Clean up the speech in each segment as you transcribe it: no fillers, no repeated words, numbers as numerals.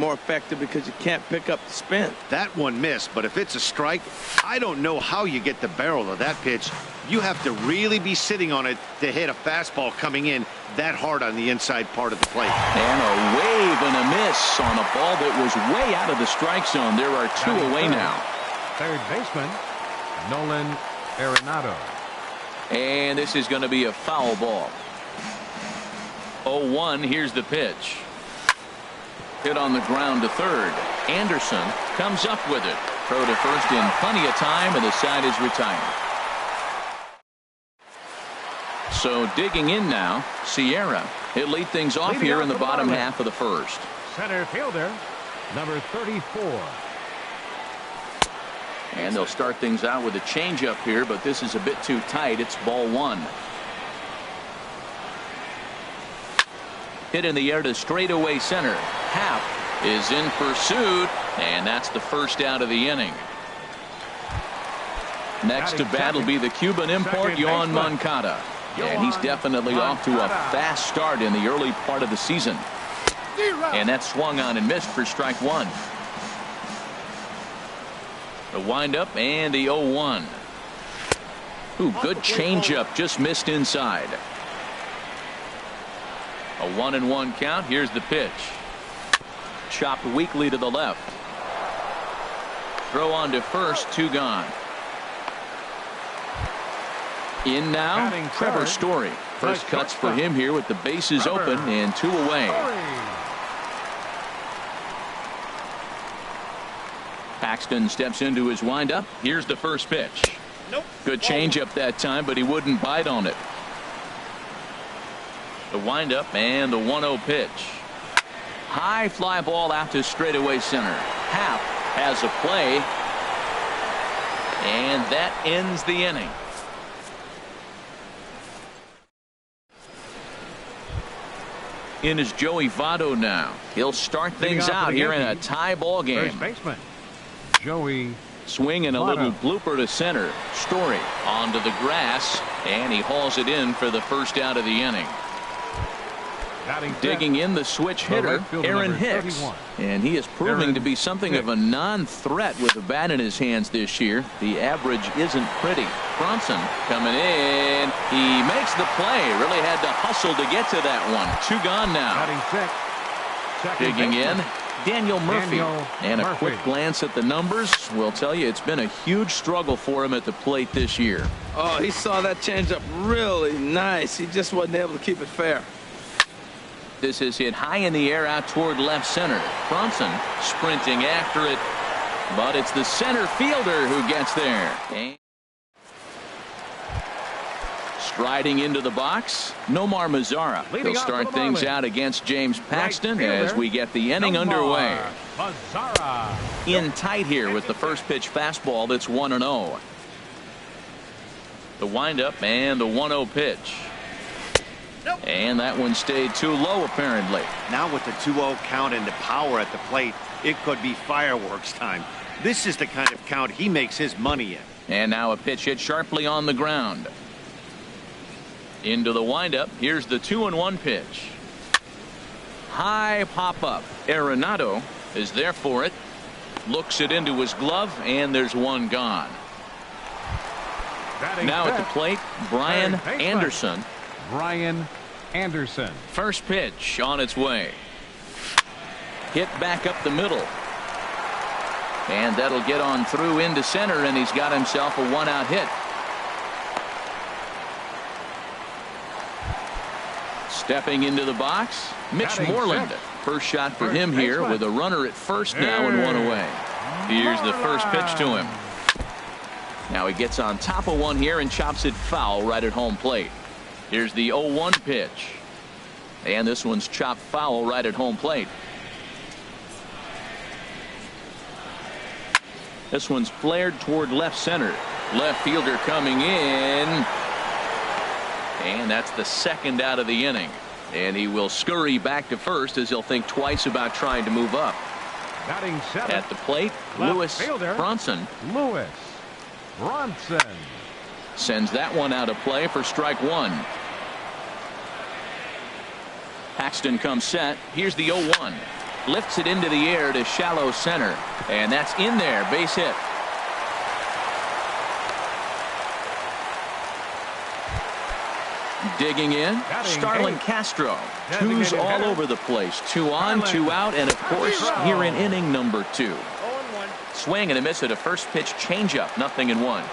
more effective because you can't pick up the spin. That one missed, but if it's a strike, I don't know how you get the barrel of that pitch. You have to really be sitting on it to hit a fastball coming in that hard on the inside part of the plate. And a wave and a miss on a ball that was way out of the strike zone. There are two away now. Third baseman, Nolan Arenado. And this is going to be a foul ball. 0-1. Here's the pitch. Hit on the ground to third. Anderson comes up with it. Throw to first in plenty of time, and the side is retired. So digging in now, Sierra. He'll lead things off here in the bottom half of the first. Center fielder, number 34. And they'll start things out with a changeup here, but this is a bit too tight. It's ball one. Hit in the air to straightaway center. Happ is in pursuit, and that's the first out of the inning. Next to bat will be the Cuban import, Yoan Moncada. And he's definitely off to a fast start in the early part of the season. And that swung on and missed for strike one. The windup and the 0-1. Ooh, good changeup, just missed inside. A 1-1 count. Here's the pitch. Chopped weakly to the left. Throw on to first, two gone. In now, Trevor Story. First cuts for him here with the bases open and two away. Paxton steps into his windup. Here's the first pitch. Good changeup that time, but he wouldn't bite on it. The windup and the 1-0 pitch. High fly ball out to straightaway center. Happ has a play, and that ends the inning. In is Joey Votto now. He'll start things out here in a tie ball game. First baseman, Joey. Swing and a little blooper to center. Story onto the grass, and he hauls it in for the first out of the inning. Digging in the switch hitter, Aaron Hicks. And he is proving to be something of a non-threat with the bat in his hands this year. The average isn't pretty. Bronson coming in. He makes the play. Really had to hustle to get to that one. Two gone now. Digging in, Daniel Murphy. And a quick glance at the numbers will tell you it's been a huge struggle for him at the plate this year. Oh, he saw that changeup really nice. He just wasn't able to keep it fair. This is hit high in the air out toward left center. Bronson sprinting after it, but it's the center fielder who gets there. And striding into the box, Nomar Mazara. He'll start things out against James Paxton as we get the inning underway. In tight here with the first pitch fastball that's 1-0. The windup and the 1-0 pitch. And that one stayed too low apparently. Now with the 2-0 count and the power at the plate, it could be fireworks time. This is the kind of count he makes his money in. And now a pitch hit sharply on the ground. Into the windup. Here's the 2-1 pitch. High pop up. Arenado is there for it. Looks it into his glove, and there's one gone. Now at the plate, Brian Anderson. First pitch on its way. Hit back up the middle. And that'll get on through into center, and he's got himself a one-out hit. Stepping into the box, Mitch Moreland. First shot for him here with a runner at first now and one away. Here's the first pitch to him. Now he gets on top of one here and chops it foul right at home plate. Here's the 0-1 pitch. And this one's chopped foul right at home plate. This one's flared toward left center. Left fielder coming in. And that's the second out of the inning. And he will scurry back to first as he'll think twice about trying to move up. At the plate, Lewis Bronson. Sends that one out of play for strike one. Paxton comes set. Here's the 0-1. Lifts it into the air to shallow center. And that's in there. Base hit. Digging in, Starlin Castro. Twos all over the place. 2 on, 2 out, and of course here in inning number 2. Swing and a miss at a first pitch changeup. 0-1.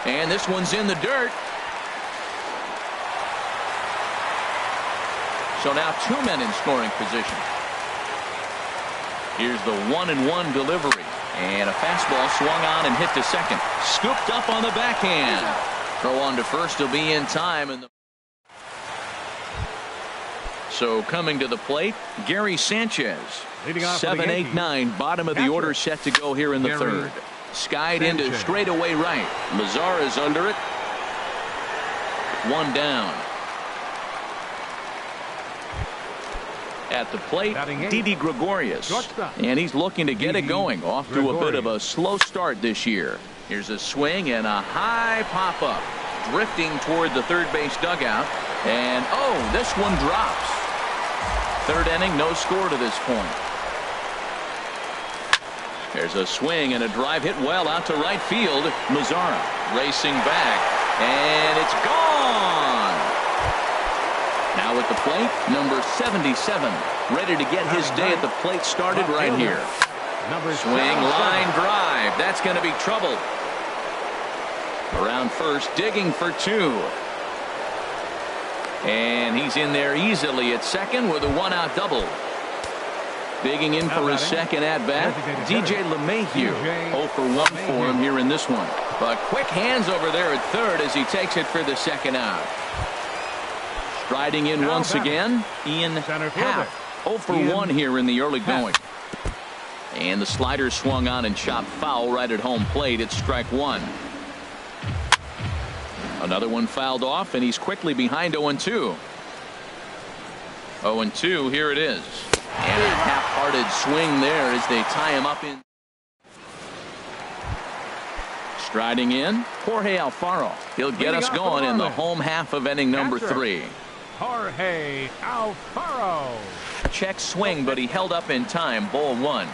And this one's in the dirt. So now 2 men in scoring position. Here's the 1-1 delivery. And a fastball swung on and hit to second. Scooped up on the backhand. Throw on to first will be in time. So coming to the plate, Gary Sanchez. 7, 8, 9. Bottom of the order set to go here in the third. Skied into straightaway right. Mazar is under it. 1 down. At the plate, Didi Gregorius. And he's looking to get it going. Off to a bit of a slow start this year. Here's a swing and a high pop-up. Drifting toward the third base dugout. And, oh, this one drops. Third inning, no score to this point. There's a swing and a drive hit well out to right field. Mazzara racing back. And it's gone. Now at the plate, number 77. Ready to get his day at the plate started right here. Swing, line drive. That's going to be trouble. Around first, digging for 2. And he's in there easily at second with a 1-out double. Digging in for his second at-bat, DJ LeMahieu. 0 for 1 for him here in this one. But quick hands over there at third as he takes it for the second out. Striding in once again, Ian Happ. 0 for 1 here in the early going. And the slider swung on and chopped foul right at home plate. It's strike 1. Another one fouled off, and he's quickly behind 0-2. 0-2, here it is. And a half-hearted swing there as they tie him up in. Striding in, Jorge Alfaro. He'll get us going in the home half of inning number 3. Jorge Alfaro. Check swing, but he held up in time. Ball 1.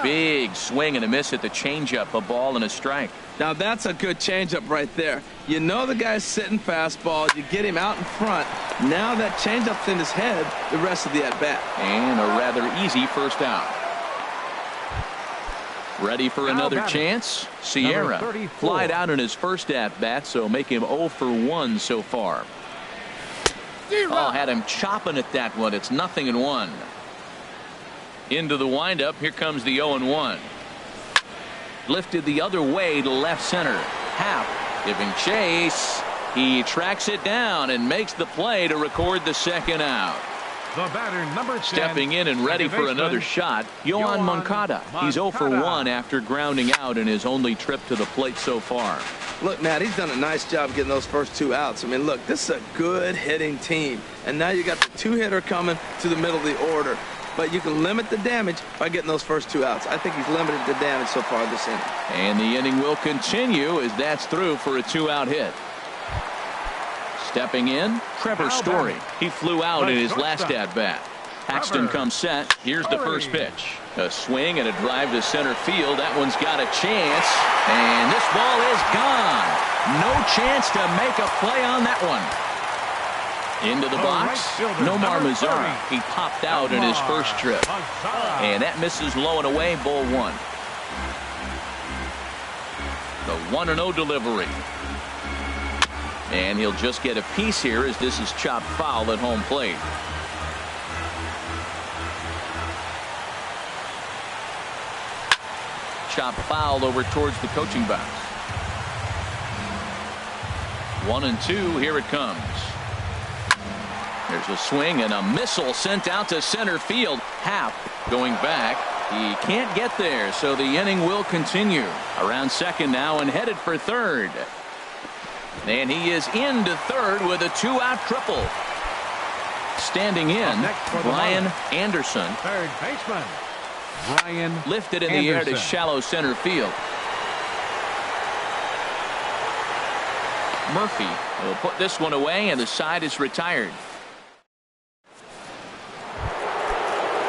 Big swing and a miss at the changeup. A ball and a strike. Now that's a good changeup right there. You know the guy's sitting fastball. You get him out in front. Now that changeup's in his head the rest of the at-bat. And a rather easy first out. Ready for another chance? Sierra flied out in his first at-bat, so make him 0 for 1 so far. Oh, had him chopping at that one. It's 0-1. Into the windup. Here comes the 0-1. Lifted the other way to left center. Happ giving chase. He tracks it down and makes the play to record the second out. The batter, number 10, stepping in and ready for another shot, Yohan Moncada. He's 0 for 1 after grounding out in his only trip to the plate so far. Look, Matt, he's done a nice job getting those first 2 outs. I mean, look, this is a good hitting team. And now you got the 2-hitter coming to the middle of the order. But you can limit the damage by getting those first 2 outs. I think he's limited the damage so far this inning. And the inning will continue as that's through for a 2-out hit. Stepping in, Trevor Story. He flew out in his last at-bat. Paxton comes set. Here's the first pitch. A swing and a drive to center field. That one's got a chance. And this ball is gone. No chance to make a play on that one. Into the box, Nomar Mazara. He popped out in his first trip. And that misses low and away, ball 1. The 1-0 delivery. And he'll just get a piece here as this is chopped foul at home plate. Chopped foul over towards the coaching box. 1-2, here it comes. There's a swing and a missile sent out to center field. Happ going back. He can't get there, so the inning will continue. Around second now and headed for third. And he is into third with a 2-out triple. Standing in, Brian Anderson. Third baseman, Brian lifted in the air to shallow center field. Murphy will put this one away, and the side is retired.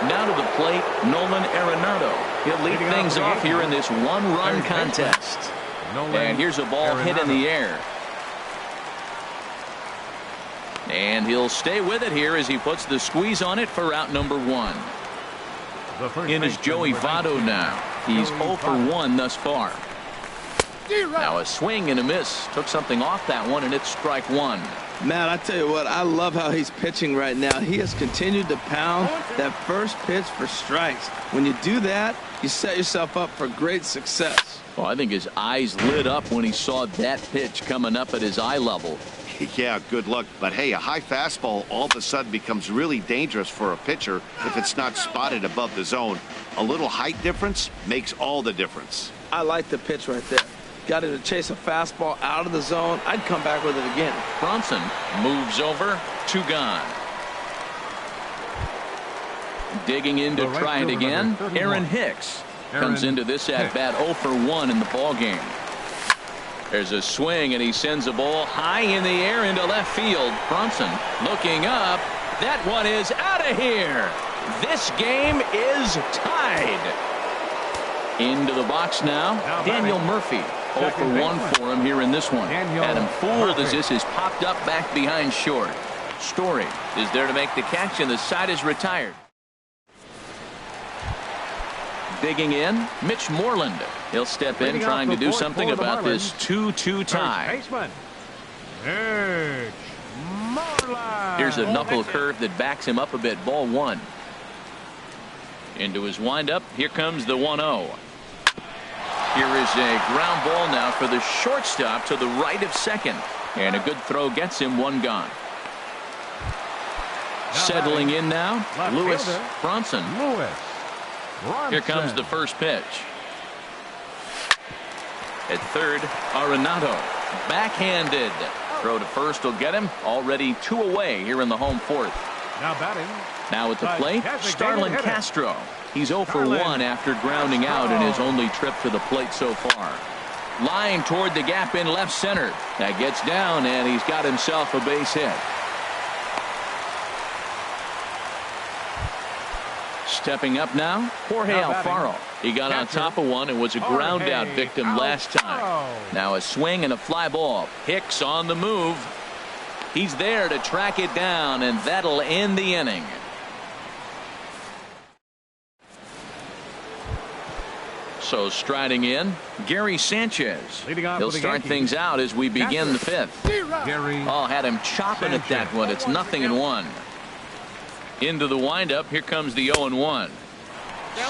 Now to the plate, Nolan Arenado. He'll lead things off here in this one-run contest. And here's a ball hit in the air. And he'll stay with it here as he puts the squeeze on it for out number 1. In is Joey Votto now. He's 0 for 1 thus far. Now a swing and a miss. Took something off that one, and it's strike 1. Matt, I tell you what, I love how he's pitching right now. He has continued to pound that first pitch for strikes. When you do that, you set yourself up for great success. Well, I think his eyes lit up when he saw that pitch coming up at his eye level. Yeah, good luck. But hey, a high fastball all of a sudden becomes really dangerous for a pitcher if it's not spotted above the zone. A little height difference makes all the difference. I like the pitch right there. Got him to chase a fastball out of the zone. I'd come back with it again. Bronson moves over, 2 gone. Digging in to try it again. Aaron Hicks comes into this at bat 0 for 1 in the ball game. There's a swing, and he sends a ball high in the air into left field. Bronson looking up. That one is out of here. This game is tied. Into the box now, Daniel Murphy. 0 for 1 for him here in this one. Adam fooled as this is popped up back behind short. Story is there to make the catch, and the side is retired. Digging in, Mitch Moreland. He'll step in trying to do something about this 2-2 tie. Here's a knuckle curve that backs him up a bit. Ball 1. Into his windup. Here comes the 1-0. Here is a ground ball now for the shortstop to the right of second. And a good throw gets him 1 gone. Settling in now, Lewis Bronson. Here comes the first pitch. At third, Arenado. Backhanded. Throw to first will get him. Already 2 away here in the home 4th. Now batting. Now at the plate, Starlin Castro. He's 0 for 1 after grounding out in his only trip to the plate so far. Line toward the gap in left center. That gets down, and he's got himself a base hit. Stepping up now, Jorge Alfaro. He got on top of one and was a ground out victim last time. Now a swing and a fly ball. Hicks on the move. He's there to track it down, and that'll end the inning. So striding in, Gary Sanchez. He'll start things out as we begin the 5th. Oh, had him chopping at that one. It's 0-1. Into the windup. Here comes the 0-1.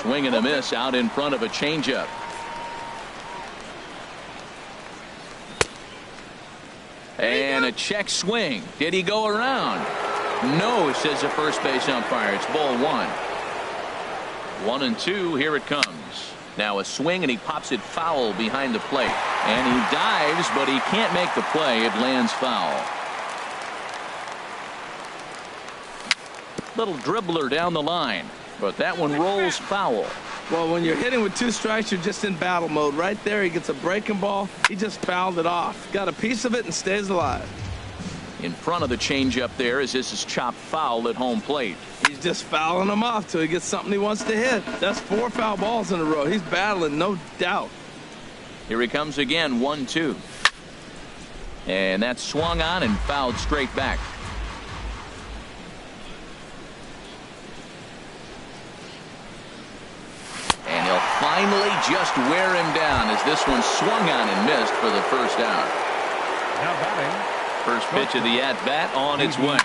Swing and a miss out in front of a changeup. And a check swing. Did he go around? No, says the first base umpire. It's ball 1. 1-2. Here it comes. Now a swing, and he pops it foul behind the plate. And he dives, but he can't make the play. It lands foul. Little dribbler down the line, but that one rolls foul. Well, when you're hitting with 2 strikes, you're just in battle mode. Right there, he gets a breaking ball. He just fouled it off. Got a piece of it and stays alive. In front of the changeup there as this is chopped foul at home plate. He's just fouling them off till he gets something he wants to hit. That's 4 foul balls in a row. He's battling, no doubt. Here he comes again, 1-2. And that's swung on and fouled straight back. And he'll finally just wear him down as this one swung on and missed for the first out. Now batting. First pitch of the at-bat on its way.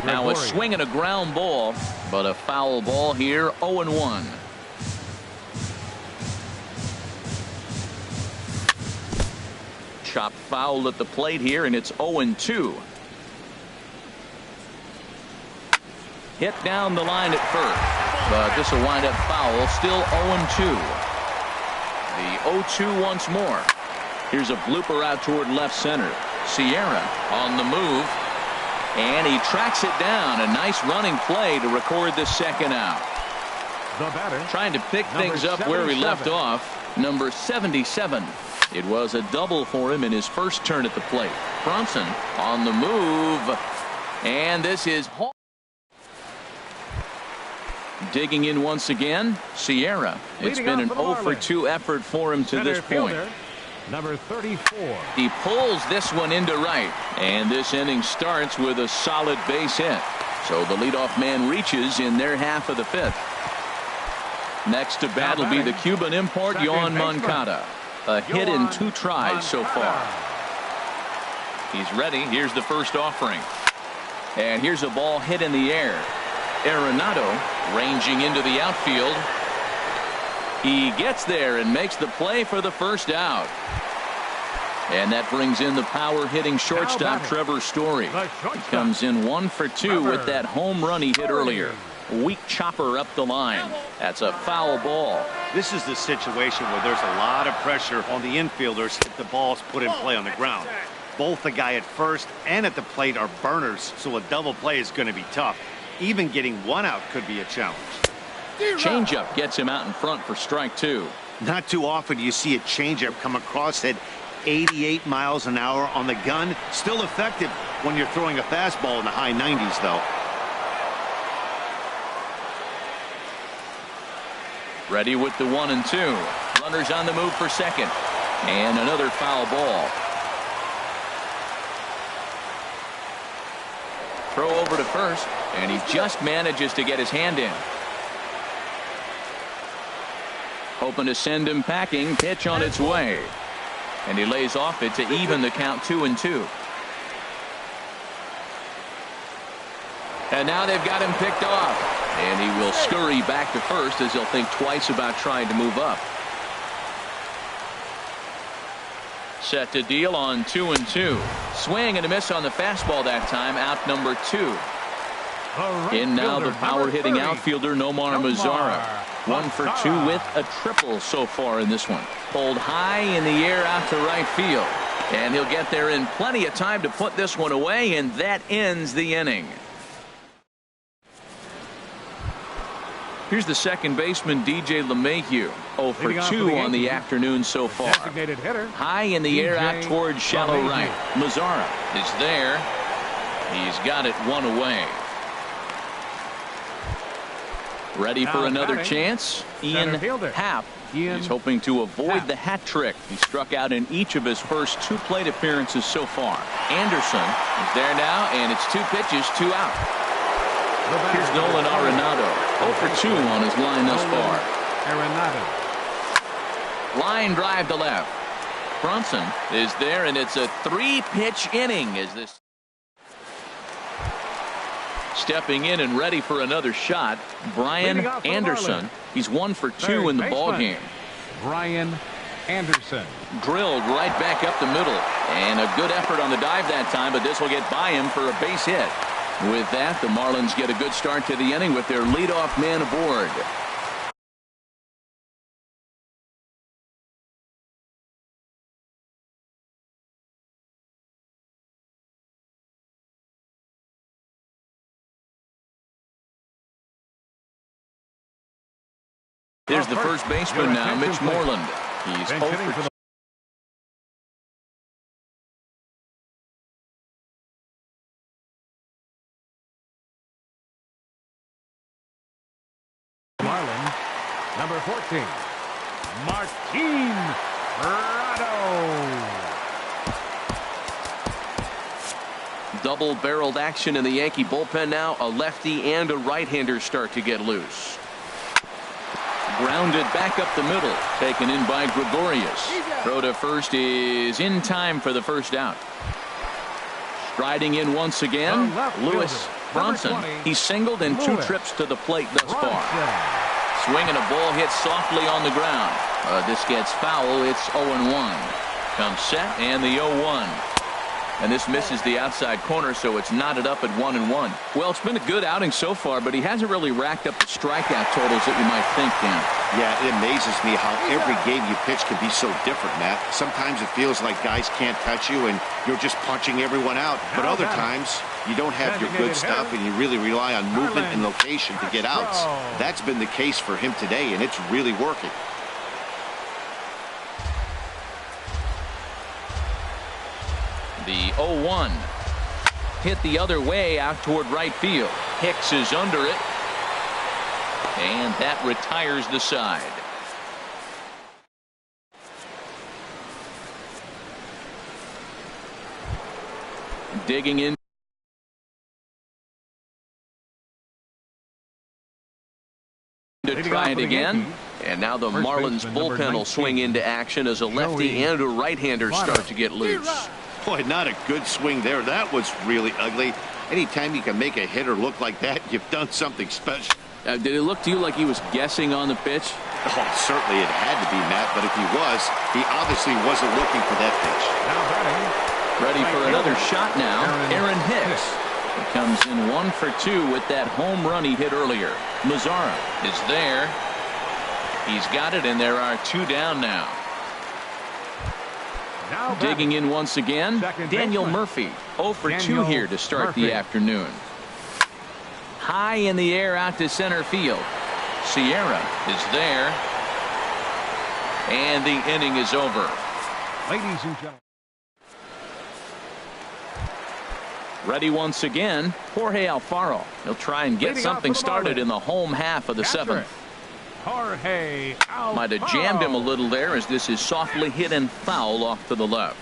Now a swing and a ground ball, but a foul ball here, 0-1. Chopped foul at the plate here, and it's 0-2. Hit down the line at first, but this will wind up foul, still 0-2. The 0-2 once more. Here's a blooper out toward left center. Sierra on the move, and he tracks it down. A nice running play to record the second out. The batter, trying to pick things up where he left off. number 77. It was a double for him in his first turn at the plate. Bronson on the move, and this is digging in once again. Sierra. It's been an 0 for 2 effort for him to this point. Number 34. He pulls this one into right, and this inning starts with a solid base hit. So the leadoff man reaches in their half of the 5th. Next to bat will be the Cuban import, Yoan Moncada. A hit in 2 tries so far. He's ready. Here's the first offering. And here's a ball hit in the air. Arenado ranging into the outfield. He gets there and makes the play for the first out. And that brings in the power hitting shortstop Trevor Story. He comes in 1 for 2 with that home run he hit earlier. Weak chopper up the line. That's a foul ball. This is the situation where there's a lot of pressure on the infielders if the ball's put in play on the ground. Both the guy at first and at the plate are burners, so a double play is going to be tough. Even getting 1 out could be a challenge. Changeup gets him out in front for strike 2. Not too often you see a changeup come across at 88 miles an hour on the gun. Still effective when you're throwing a fastball in the high 90s, though. Ready with the 1 and 2. Runners on the move for second. And another foul ball. Throw over to first, and he just manages to get his hand in. Hoping to send him packing. Pitch on its way. And he lays off it to even the count 2 and 2. And now they've got him picked off. And he will scurry back to first as he'll think twice about trying to move up. Set to deal on 2 and 2. Swing and a miss on the fastball that time. Out number 2. In now the power hitting outfielder Nomar Mazara. 1 for 2 with a triple so far in this one. Pulled high in the air out to right field. And he'll get there in plenty of time to put this one away, and that ends the inning. Here's the second baseman, DJ LeMahieu. 0 for 2 on the afternoon so far. High in the air out towards shallow right. Mazara is there. He's got it 1 away. Ready for another chance. Ian Happ. He's hoping to avoid the hat trick. He struck out in each of his first 2 plate appearances so far. Anderson is there now, and it's 2 pitches, 2 out. Here's Nolan Arenado. 0 for 2 on his line thus far. Line drive to left. Bronson is there, and it's a 3-pitch inning. Is this stepping in and ready for another shot? Brian Anderson. He's 1 for 2 in the ball game. Brian Anderson. Drilled right back up the middle, and a good effort on the dive that time, but this will get by him for a base hit. With that, the Marlins get a good start to the inning with their leadoff man aboard. Here's the first baseman now, Mitch Moreland. He's 0 for 2. Number 14, Martin Prado. Double-barreled action in the Yankee bullpen now. A lefty and a right-hander start to get loose. Grounded back up the middle. Taken in by Gregorius. Throw to first is in time for the first out. Striding in once again, Lewis Bronson. He's singled in 2 trips to the plate thus far. Swinging a ball hit softly on the ground. This gets foul. It's 0-1. Comes set and the 0-1. And this misses the outside corner, so it's knotted up at 1-1. Well, it's been a good outing so far, but he hasn't really racked up the strikeout totals that you might think, Dan. Yeah, it amazes me how every game you pitch can be so different, Matt. Sometimes it feels like guys can't touch you and you're just punching everyone out. But other times you don't have your good stuff and you really rely on movement and location to get outs. That's been the case for him today, and it's really working. The 0-1. Hit the other way out toward right field. Hicks is under it. And that retires the side. Digging in. To try it again. And now the Marlins bullpen will swing into action as a lefty and a right-hander start to get loose. Boy, not a good swing there. That was really ugly. Anytime you can make a hitter look like that, you've done something special. Did it look to you like he was guessing on the pitch? Oh, certainly it had to be, Matt, but if he was, he obviously wasn't looking for that pitch. Now batting. Ready for another shot now, Aaron Hicks. He comes in 1 for 2 with that home run he hit earlier. Mazzara is there. He's got it, and there are 2 down now. Digging in once again, Daniel Murphy. 0 for 2 here to start the afternoon. High in the air out to center field. Sierra is there. And the inning is over. Ladies and gentlemen. Ready once again, Jorge Alfaro. He'll try and get something started in the home half of the 7th. Jorge Alfaro. Might have jammed him a little there as this is softly hit and foul off to the left.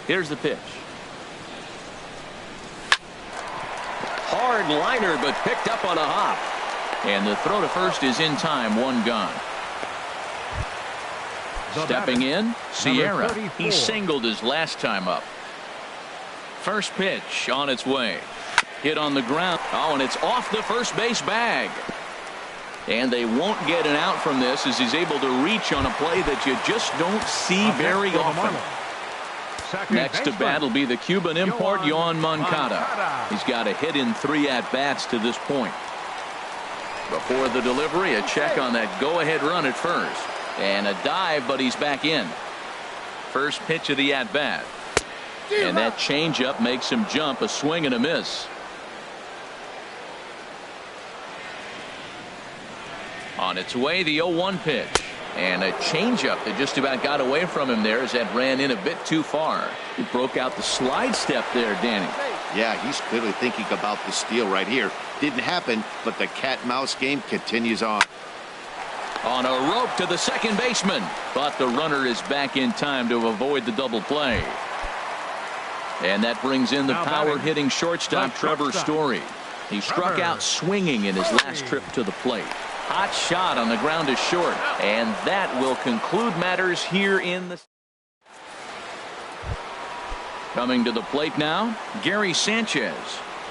Here's the pitch. Hard liner, but picked up on a hop. And the throw to first is in time. 1 gone. Stepping in, Sierra. He singled his last time up. First pitch on its way. Hit on the ground. Oh, and it's off the first base bag. And they won't get an out from this as he's able to reach on a play that you just don't see very often. Next to bat will be the Cuban import, Yoan Moncada. He's got a hit in 3 at-bats to this point. Before the delivery, a check on that go-ahead run at first. And a dive, but he's back in. First pitch of the at-bat. And that changeup makes him jump. A swing and a miss. On its way, the 0-1 pitch. And a changeup that just about got away from him there as that ran in a bit too far. He broke out the slide step there, Danny. Yeah, he's clearly thinking about the steal right here. Didn't happen, but the cat-mouse game continues on. On a rope to the second baseman, but the runner is back in time to avoid the double play. And that brings in the power-hitting shortstop Trevor Story. He struck out swinging in his last trip to the plate. Hot shot on the ground is short, and that will conclude matters here in the. Coming to the plate now, Gary Sanchez.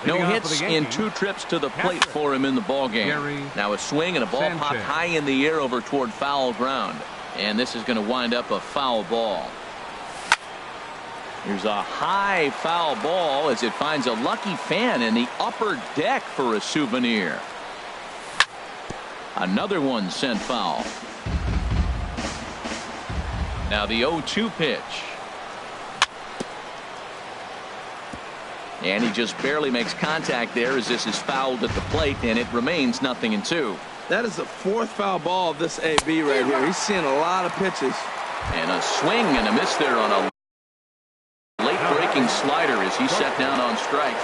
No hits in 2 trips to the plate for him in the ballgame. Now a swing and a ball popped high in the air over toward foul ground. And this is going to wind up a foul ball. Here's a high foul ball as it finds a lucky fan in the upper deck for a souvenir. Another one sent foul. Now the 0-2 pitch. And he just barely makes contact there as this is fouled at the plate, and it remains 0-2. That is the 4th foul ball of this AB right here. He's seeing a lot of pitches. And a swing and a miss there on a late-breaking slider as he set down on strike.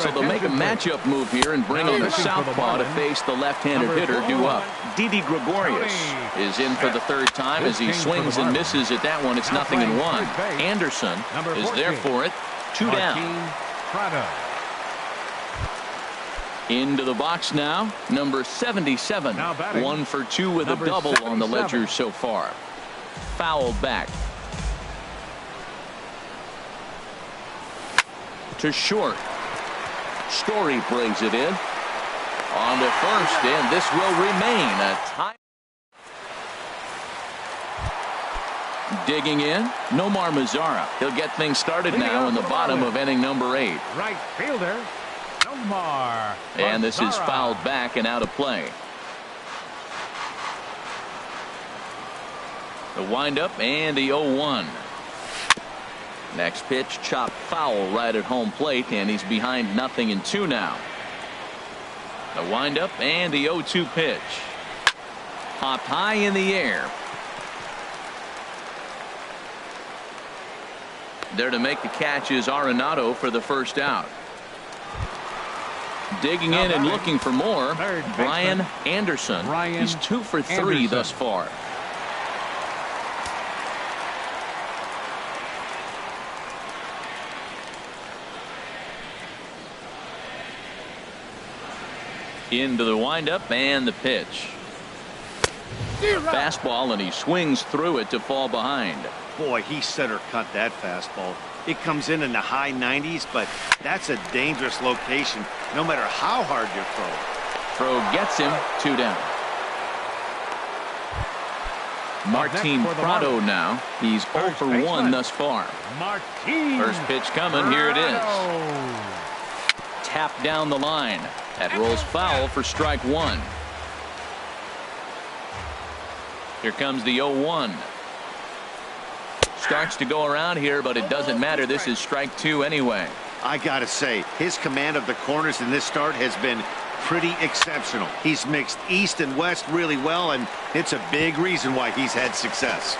So they'll make a matchup move here and bring on the southpaw to face the left-handed hitter due up. Didi Gregorius is in for the 3rd time as he swings and misses at that one. It's 0-1. Anderson is there for it. 2 down. Into the box now, number 77. 1 for 2 with a double on the ledger so far. Fouled back. To short. Story brings it in. On to first, and this will remain a tie. Digging in, Nomar Mazzara. He'll get things started now in the bottom of inning number 8. Right fielder, Nomar. And this is fouled back and out of play. The windup and the 0-1. Next pitch, chopped foul right at home plate, and he's behind 0-2 now. The windup and the 0-2 pitch. Popped high in the air. There to make the catch is Arenado for the first out. Digging in and looking for more, Brian Anderson. He's 2 for 3 thus far. Into the windup and the pitch. Fastball, and he swings through it to fall behind. Boy, he center cut that fastball. It comes in the high 90s, but that's a dangerous location no matter how hard you throw. Throw gets him, 2 down. Martin Prado now. He's 0 for 1 thus far. First pitch coming. Here it is. Tap down the line. That rolls foul for strike 1. Here comes the 0-1. Starts to go around here, but it doesn't matter. This is strike 2 anyway. I gotta say, his command of the corners in this start has been pretty exceptional. He's mixed east and west really well, and it's a big reason why he's had success.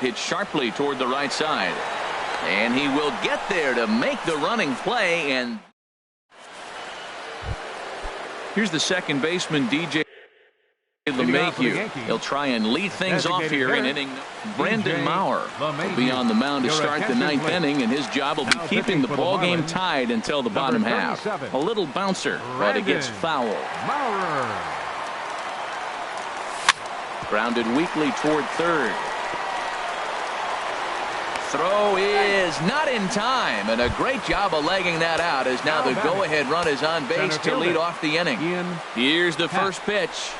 Hit sharply toward the right side, and he will get there to make the running play. And here's the second baseman, DJ LeMahieu. He'll try and lead things off here in inning. Brandon Maurer will be on the mound to start the 9th inning, and his job will be keeping the ball game tied until the bottom half. A little bouncer, but it gets foul. Grounded weakly toward third. Throw is not in time, and a great job of legging that out, as now the go-ahead run is on base to lead off the inning. Here's the first pitch.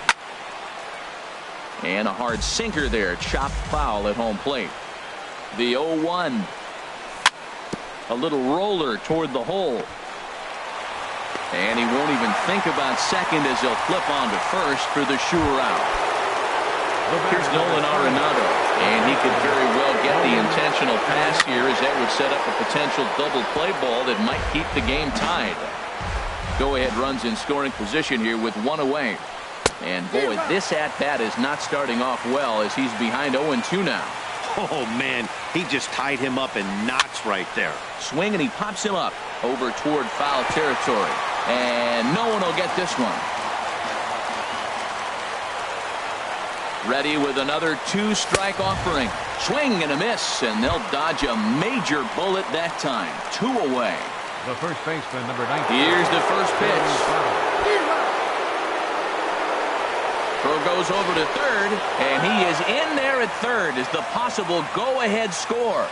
And a hard sinker there, chopped foul at home plate. The 0-1. A little roller toward the hole. And he won't even think about second as he'll flip on to first for the sure out. Here's Nolan Arenado, and he could very well get the intentional pass here, as that would set up a potential double play ball that might keep the game tied. Go-ahead runs in scoring position here with 1 away. And boy, this at-bat is not starting off well, as he's behind 0-2 now. Oh man, he just tied him up in knots right there. Swing, and he pops him up over toward foul territory, and no one will get this one. Ready with another 2-strike offering. Swing and a miss, and they'll dodge a major bullet that time. 2 away. The first baseman, number 19. Here's the first pitch. Throw goes over to third, and he is in there at third as the possible go-ahead score.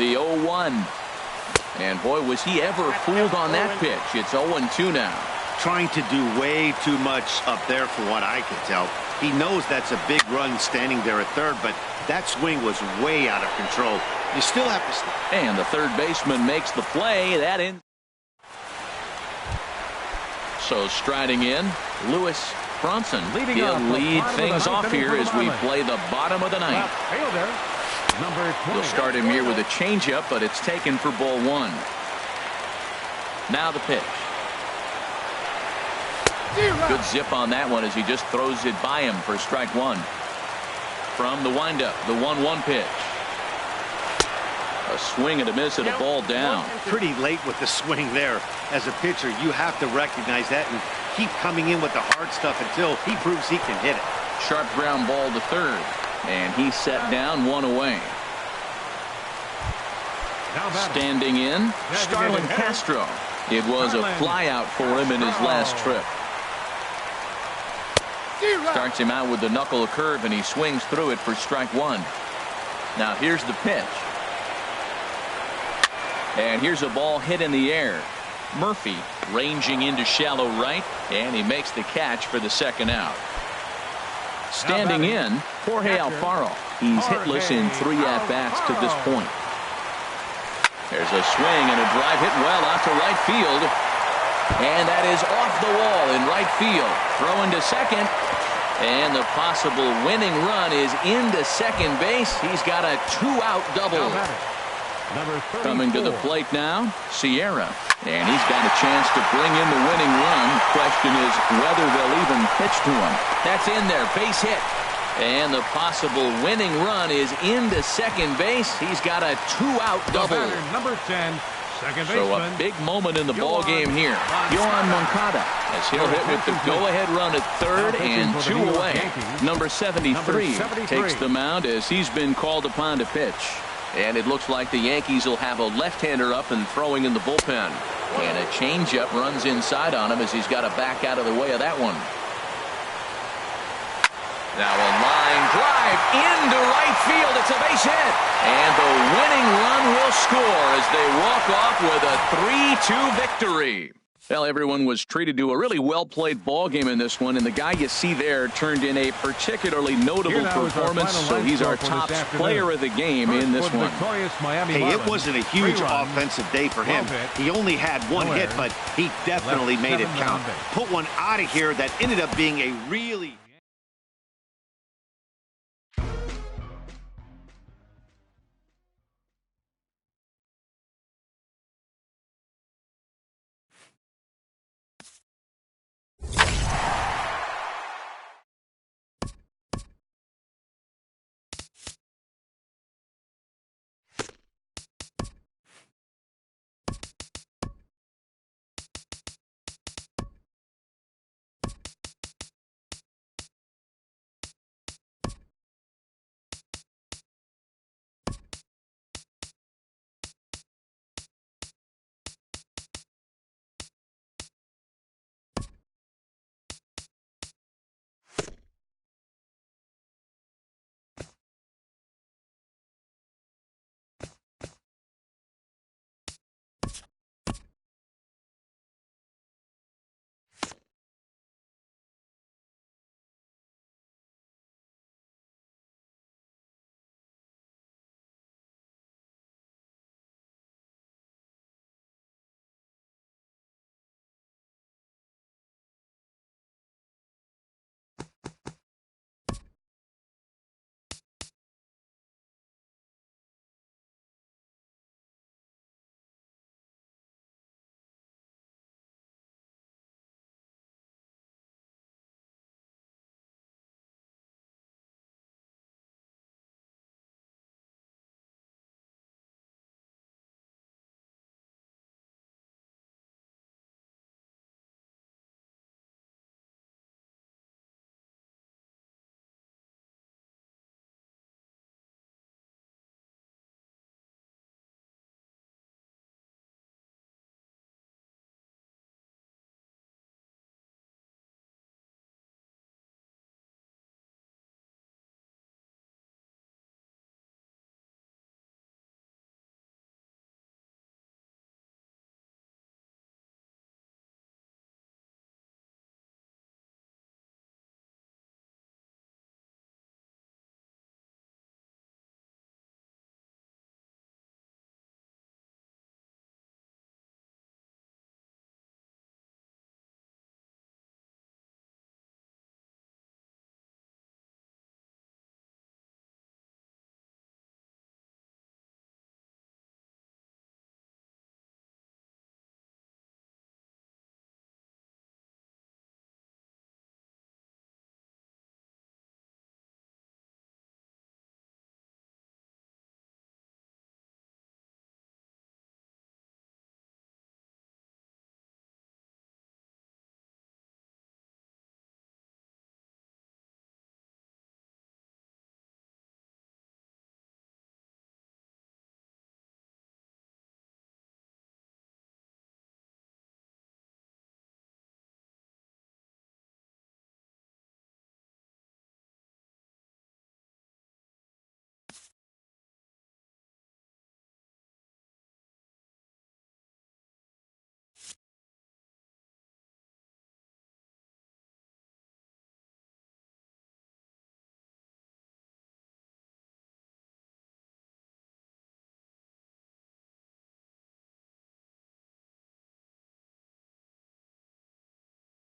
The 0-1. And boy, was he ever fooled on that pitch. It's 0-2 now. Trying to do way too much up there for what I can tell. He knows that's a big run standing there at third, but that swing was way out of control. You still have to... And the third baseman makes the play. That ends. So striding in, Lewis Bronson. He'll lead things off here as we play the bottom of the 9th. He'll start him here with a changeup, but it's taken for ball 1. Now the pitch. Good zip on that one as he just throws it by him for strike 1. From the windup, the 1-1 pitch. A swing and a miss and a ball down. Pretty late with the swing there. As a pitcher, you have to recognize that and keep coming in with the hard stuff until he proves he can hit it. Sharp ground ball to third, and he's set down, 1 away. Standing in, Starlin Castro. It was a fly out for him in his last trip. Starts him out with the knuckle curve, and he swings through it for strike 1. Now here's the pitch. And here's a ball hit in the air. Murphy ranging into shallow right, and he makes the catch for the second out. Standing in, Jorge Alfaro. He's hitless in 3 at-bats to this point. There's a swing and a drive hit well out to right field. And that is off the wall in right field. Throwing to second. And the possible winning run is into second base. He's got a 2-out double. Coming to the plate now, Sierra. And he's got a chance to bring in the winning run. Question is whether they'll even pitch to him. That's in there, base hit. And the possible winning run is into second base. He's got a 2-out double. Number 10, second baseman. So a big moment in the ball game here. Yohan Moncada, as he'll hit with the go-ahead run at third and 2 away. Number 73 takes the mound as he's been called upon to pitch. And it looks like the Yankees will have a left-hander up and throwing in the bullpen. And a changeup runs inside on him as he's got to back out of the way of that one. Now a line drive into right field. It's a base hit. And the winning run will score as they walk off with a 3-2 victory. Well, everyone was treated to a really well-played ball game in this one, and the guy you see there turned in a particularly notable performance, so he's our top player of the game in this one. Hey, it wasn't a huge offensive day for him. He only had one hit, but he definitely made it count. Put one out of here that ended up being a really...